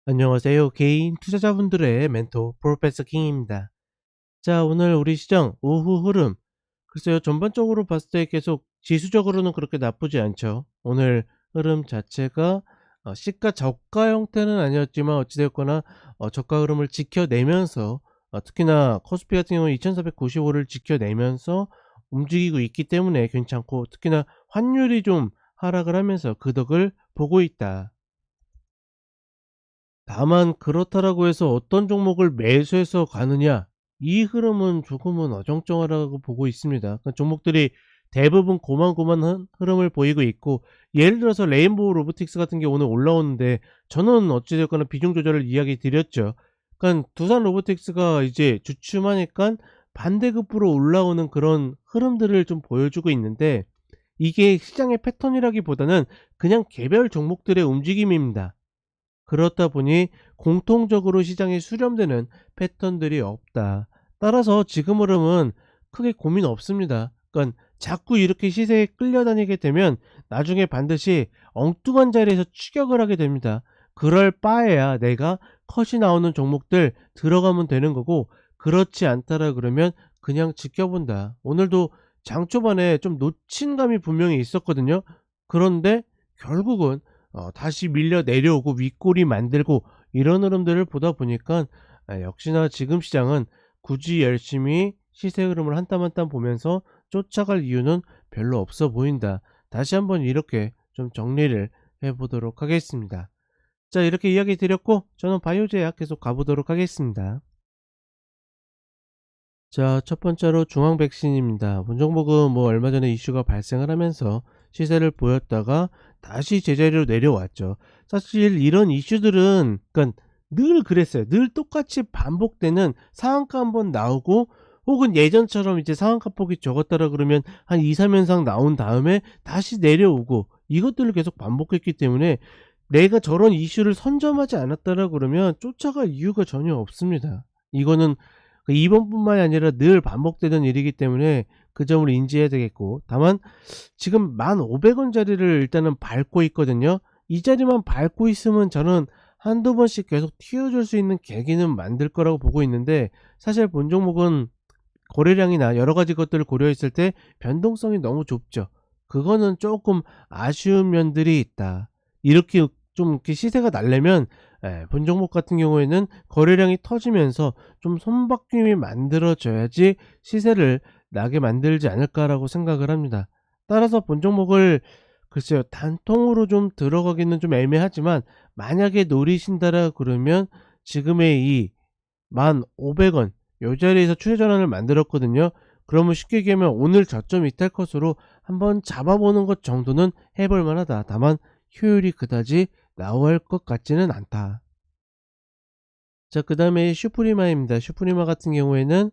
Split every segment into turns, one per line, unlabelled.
안녕하세요. 개인 투자자분들의 멘토 프로페서 킹입니다. 자, 오늘 우리 시장 오후 흐름. 글쎄요, 전반적으로 봤을 때 계속 지수적으로는 그렇게 나쁘지 않죠. 오늘 흐름 자체가 시가 저가 형태는 아니었지만 어찌되었거나 저가 흐름을 지켜내면서 특히나 코스피 같은 경우는 2495를 지켜내면서 움직이고 있기 때문에 괜찮고, 특히나 환율이 좀 하락을 하면서 그 덕을 보고 있다. 다만 그렇다라고 해서 어떤 종목을 매수해서 가느냐, 이 흐름은 조금은 어정쩡하다고 보고 있습니다. 그 종목들이 대부분 고만고만한 흐름을 보이고 있고, 예를 들어서 레인보우 로보틱스 같은 게 오늘 올라오는데, 저는 어찌 됐거나 비중 조절을 이야기 드렸죠. 그러니까 두산 로보틱스가 이제 주춤하니까 반대급부로 올라오는 그런 흐름들을 좀 보여주고 있는데, 이게 시장의 패턴이라기보다는 그냥 개별 종목들의 움직임입니다. 그렇다 보니 공통적으로 시장에 수렴되는 패턴들이 없다. 따라서 지금 흐름은 크게 고민 없습니다. 그러니까 자꾸 이렇게 시세에 끌려다니게 되면 나중에 반드시 엉뚱한 자리에서 추격을 하게 됩니다. 그럴 바에야 내가 컷이 나오는 종목들 들어가면 되는 거고, 그렇지 않다라 그러면 그냥 지켜본다. 오늘도 장 초반에 좀 놓친 감이 분명히 있었거든요. 그런데 결국은 다시 밀려 내려오고 윗골이 만들고 이런 흐름들을 보다 보니까, 역시나 지금 시장은 굳이 열심히 시세 흐름을 한 땀 한 땀 보면서 쫓아갈 이유는 별로 없어 보인다. 다시 한번 이렇게 좀 정리를 해 보도록 하겠습니다. 자, 이렇게 이야기 드렸고, 저는 바이오제약 계속 가보도록 하겠습니다. 자, 첫 번째로 중앙 백신입니다. 본 종목은 뭐 얼마 전에 이슈가 발생을 하면서 시세를 보였다가 다시 제자리로 내려왔죠. 사실 이런 이슈들은 그러니까 늘 그랬어요. 늘 똑같이 반복되는 상한가 한번 나오고, 혹은 예전처럼 이제 상한가 폭이 적었다라 그러면 한 2, 3연상 나온 다음에 다시 내려오고, 이것들을 계속 반복했기 때문에 내가 저런 이슈를 선점하지 않았다라 그러면 쫓아갈 이유가 전혀 없습니다. 이거는 이번뿐만이 아니라 늘 반복되는 일이기 때문에 그 점을 인지해야 되겠고, 다만 지금 1,500원 자리를 일단은 밟고 있거든요. 이 자리만 밟고 있으면 저는 한두 번씩 계속 튀어줄 수 있는 계기는 만들 거라고 보고 있는데, 사실 본 종목은 거래량이나 여러 가지 것들을 고려했을 때 변동성이 너무 좁죠. 그거는 조금 아쉬운 면들이 있다. 이렇게 좀 이렇게 시세가 날려면, 본 종목 같은 경우에는 거래량이 터지면서 좀 손바뀜이 만들어져야지 시세를 나게 만들지 않을까라고 생각을 합니다. 따라서 본 종목을 글쎄요, 단통으로 좀 들어가기는 좀 애매하지만, 만약에 노리신다라 그러면 지금의 이 1,500원 요 자리에서 추세 전환을 만들었거든요. 그러면 쉽게 얘기하면 오늘 저점 이탈 컷으로 한번 잡아보는 것 정도는 해볼 만하다. 다만 효율이 그다지 나올 것 같지는 않다. 자, 그 다음에 슈프리마입니다. 슈프리마 같은 경우에는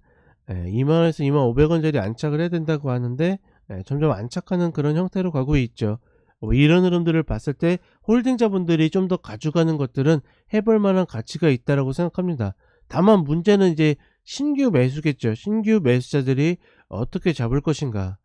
2만원에서 25,000원짜리 안착을 해야 된다고 하는데, 점점 안착하는 그런 형태로 가고 있죠. 이런 흐름들을 봤을 때 홀딩자분들이 좀 더 가져가는 것들은 해볼 만한 가치가 있다라고 생각합니다. 다만 문제는 이제 신규 매수겠죠. 신규 매수자들이 어떻게 잡을 것인가.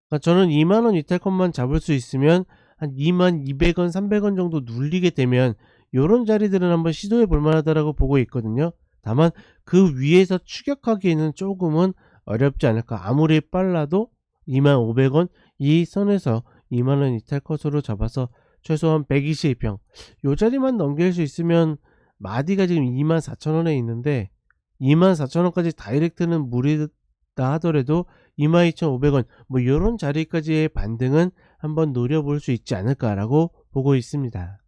그러니까 저는 2만원 이탈컷만 잡을 수 있으면 한 22,000원 300원 정도 눌리게 되면 요런 자리들은 한번 시도해 볼 만하다라고 보고 있거든요. 다만 그 위에서 추격하기에는 조금은 어렵지 않을까. 아무리 빨라도 25,000원 이 선에서 2만원 이탈 컷으로 잡아서 최소한 120평 요 자리만 넘길 수 있으면, 마디가 지금 24,000원에 있는데 24,000원까지 다이렉트는 무리다 하더라도 22,500원 뭐 요런 자리까지의 반등은 한번 노려볼 수 있지 않을까라고 보고 있습니다.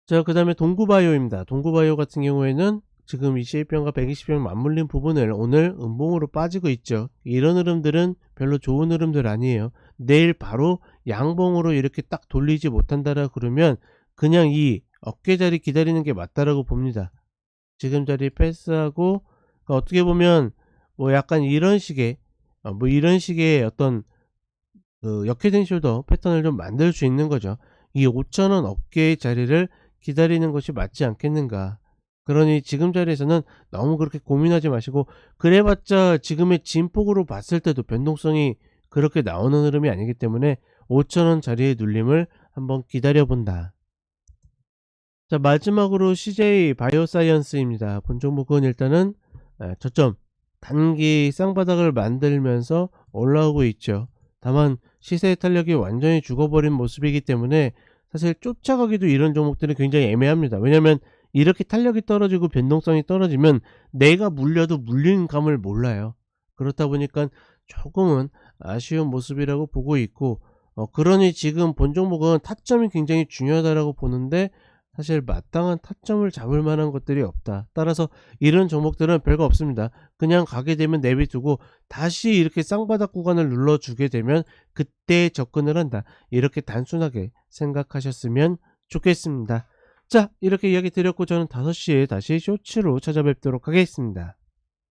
자, 그 다음에 동구바이오입니다. 동구바이오 같은 경우에는 지금 21평과 120평 맞물린 부분을 오늘 음봉으로 빠지고 있죠. 이런 흐름들은 별로 좋은 흐름들 아니에요. 내일 바로 양봉으로 이렇게 딱 돌리지 못한다라 그러면 그냥 이 어깨 자리 기다리는 게 맞다라고 봅니다. 지금 자리 패스하고, 그러니까 어떻게 보면 뭐 약간 이런 식의 뭐 이런 식의 어떤 그 역회된 숄더 패턴을 좀 만들 수 있는 거죠. 이 5,000원 어깨의 자리를 기다리는 것이 맞지 않겠는가. 그러니 지금 자리에서는 너무 그렇게 고민하지 마시고, 그래봤자 지금의 진폭으로 봤을 때도 변동성이 그렇게 나오는 흐름이 아니기 때문에 5,000원 자리의 눌림을 한번 기다려 본다. 자, 마지막으로 CJ 바이오사이언스입니다. 본 종목은 일단은 저점 단기 쌍바닥을 만들면서 올라오고 있죠. 다만 시세의 탄력이 완전히 죽어버린 모습이기 때문에 사실 쫓아가기도 이런 종목들은 굉장히 애매합니다. 왜냐면 이렇게 탄력이 떨어지고 변동성이 떨어지면 내가 물려도 물리는 감을 몰라요. 그렇다 보니까 조금은 아쉬운 모습이라고 보고 있고, 그러니 지금 본 종목은 타점이 굉장히 중요하다라고 보는데 사실 마땅한 타점을 잡을 만한 것들이 없다. 따라서 이런 종목들은 별거 없습니다. 그냥 가게 되면 내비두고 다시 이렇게 쌍바닥 구간을 눌러주게 되면 그때 접근을 한다. 이렇게 단순하게 생각하셨으면 좋겠습니다. 자, 이렇게 이야기 드렸고 저는 5시에 다시 쇼츠로 찾아뵙도록 하겠습니다.